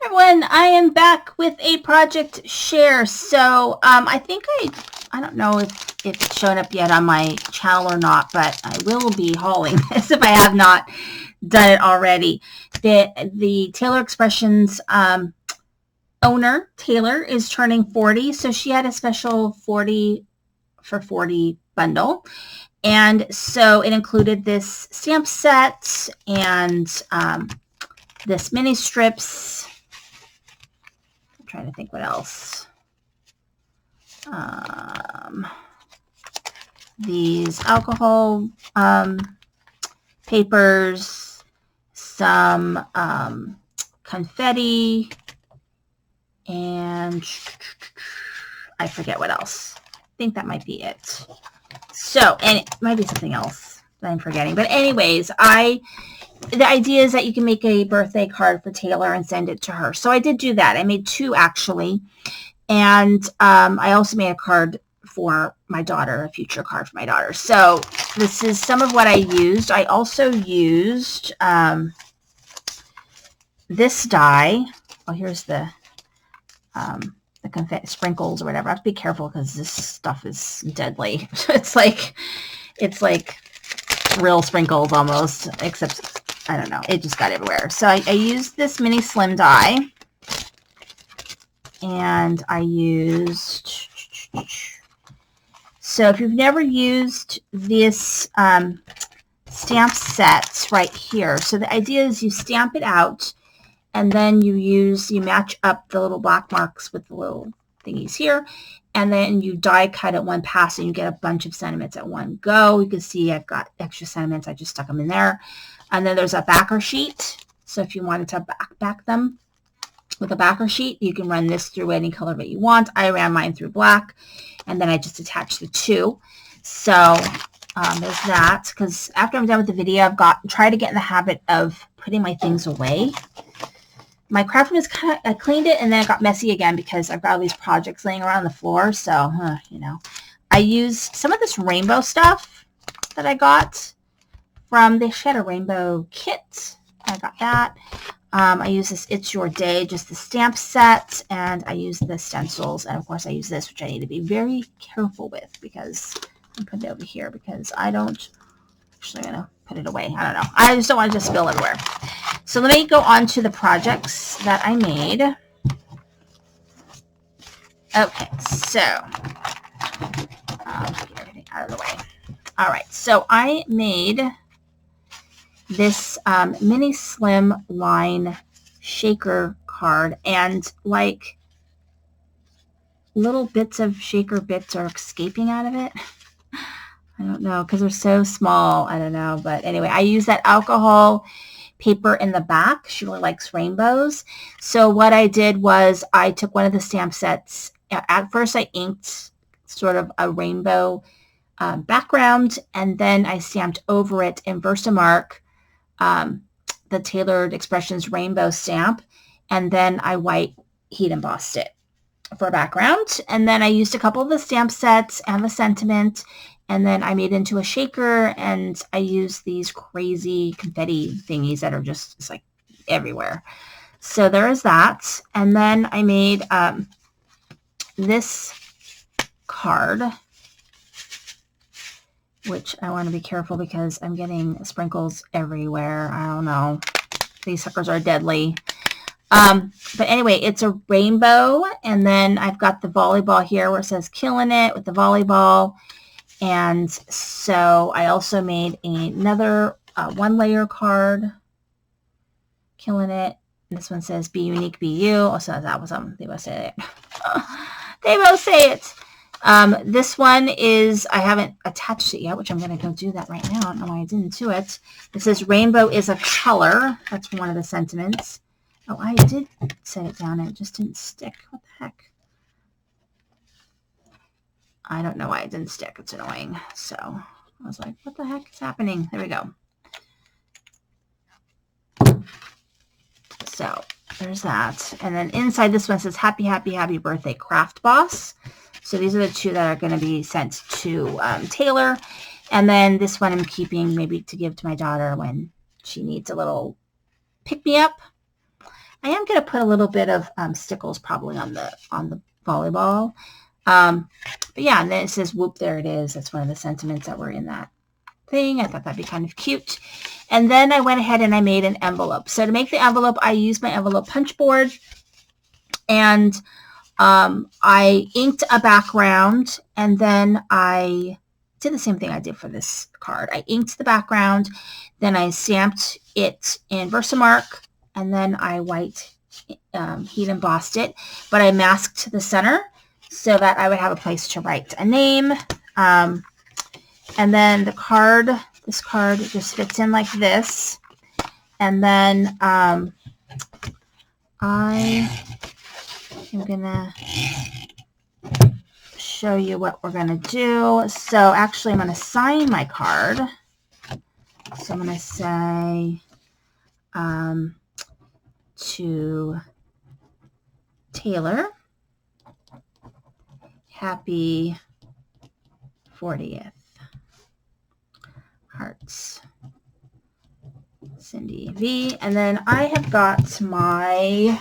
Everyone, I am back with a project share. So I think I don't know if it's shown up yet on my channel or not, but I will be hauling this if I have not done it already. The Taylor Expressions owner, Taylor, is turning 40, so she had a special 40 for 40 bundle. And so it included this stamp set and this mini strips. I'm trying to think what else. These alcohol papers, some confetti, and I forget what else. I think that might be it. So, and it might be something else that I'm forgetting. But anyways, the idea is that you can make a birthday card for Taylor and send it to her. So I did do that. I made 2 actually. And I also made a card for my daughter, a future card for my daughter. So this is some of what I used. I also used this die. Oh, here's the confetti sprinkles or whatever. I have to be careful because this stuff is deadly. it's like real sprinkles almost, except I don't know. It just got everywhere. So I used this mini slim die. And I used, so if you've never used this stamp set right here, so the idea is you stamp it out and then you match up the little black marks with the little thingies here, and then you die cut at one pass and you get a bunch of sentiments at one go. You can see I've got extra sentiments. I just stuck them in there. And then there's a backer sheet. So if you wanted to back them with a backer sheet, you can run this through any color that you want. I ran mine through black, and then I just attached the 2. So there's that, because after I'm done with the video, I've tried to get in the habit of putting my things away. My craft room is I cleaned it, and then it got messy again because I've got all these projects laying around the floor. So, you know, I used some of this rainbow stuff that I got from the Shadow Rainbow kit. I got that. I use this It's Your Day, just the stamp set, and I use the stencils, and of course I use this, which I need to be very careful with because I'm putting it over here because I don't, actually I'm going to put it away. I don't know. I just don't want it to spill everywhere. So let me go on to the projects that I made. Okay, so get everything out of the way. All right, so I made this mini slim line shaker card, and like little bits of shaker bits are escaping out of it. I don't know, because they're so small. I don't know, but anyway, I use that alcohol paper in the back. She really likes rainbows. So what I did was I took one of the stamp sets. At first I inked sort of a rainbow background, and then I stamped over it in Versamark the Tailored Expressions rainbow stamp, and then I white heat embossed it for a background. And then I used a couple of the stamp sets and the sentiment, and then I made it into a shaker, and I used these crazy confetti thingies that are just like everywhere. So there is that. And then I made this card, which I want to be careful because I'm getting sprinkles everywhere. I don't know. These suckers are deadly. But anyway, it's a rainbow, and then I've got the volleyball here where it says killing it with the volleyball. And so I also made another 1-layer card, killing it. This one says be unique, be you. Also, that was they both say it. They both say it. This one is, I haven't attached it yet, which I'm going to go do that right now. I don't know why I didn't do it. It says rainbow is a color. That's one of the sentiments. Oh, I did set it down and it just didn't stick. What the heck? I don't know why it didn't stick. It's annoying. So I was like, what the heck is happening? There we go. So there's that. And then inside this one says happy, happy, happy birthday, Craft Boss. So these are the 2 that are going to be sent to Taylor. And then this one I'm keeping maybe to give to my daughter when she needs a little pick-me-up. I am going to put a little bit of stickles probably on the volleyball. But yeah, and then it says, whoop, there it is. That's one of the sentiments that were in that thing. I thought that'd be kind of cute. And then I went ahead and I made an envelope. So to make the envelope, I used my envelope punch board, and I inked a background, and then I did the same thing I did for this card. I inked the background, then I stamped it in Versamark, and then I white heat embossed it, but I masked the center so that I would have a place to write a name. And then the card, this card just fits in like this. And then I am going to show you what we're going to do. So actually I'm going to sign my card. So I'm going to say to Taylor, happy 40th. Hearts. Cindy V. And then I have got my,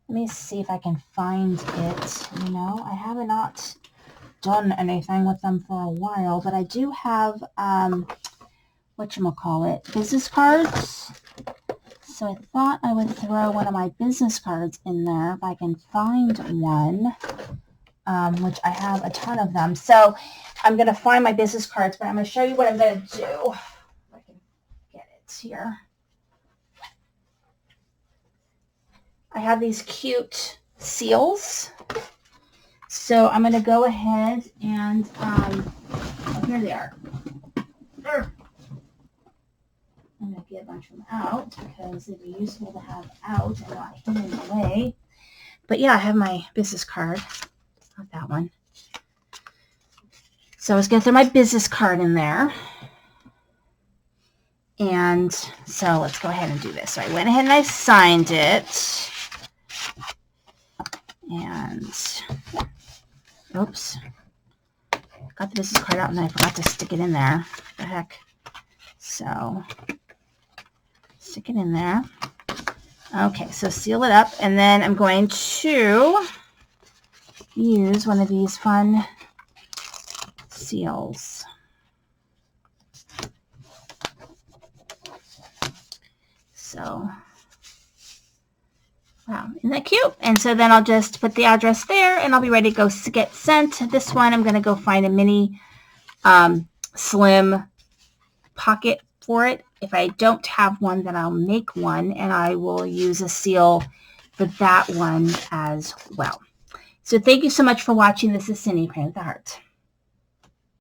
let me see if I can find it. You know, I have not done anything with them for a while, but I do have, whatchamacallit, business cards. So I thought I would throw one of my business cards in there if I can find one, which I have a ton of them. So I'm going to find my business cards, but I'm going to show you what I'm going to do. If I can get it here. I have these cute seals. So I'm going to go ahead and, oh, here they are. I'm going to get a bunch of them out because they'd be useful to have out and not hidden away. But yeah, I have my business card. Not that one. So I was going to throw my business card in there. And so let's go ahead and do this. So I went ahead and I signed it. And, oops. Got the business card out and I forgot to stick it in there. What the heck? So, stick it in there. Okay, so seal it up. And then I'm going to use one of these fun seals. So, wow, isn't that cute? And so then I'll just put the address there and I'll be ready to go get sent. This one, I'm going to go find a mini slim pocket for it. If I don't have one, then I'll make one and I will use a seal for that one as well. So thank you so much for watching. This is Cindy, Praying with the Heart.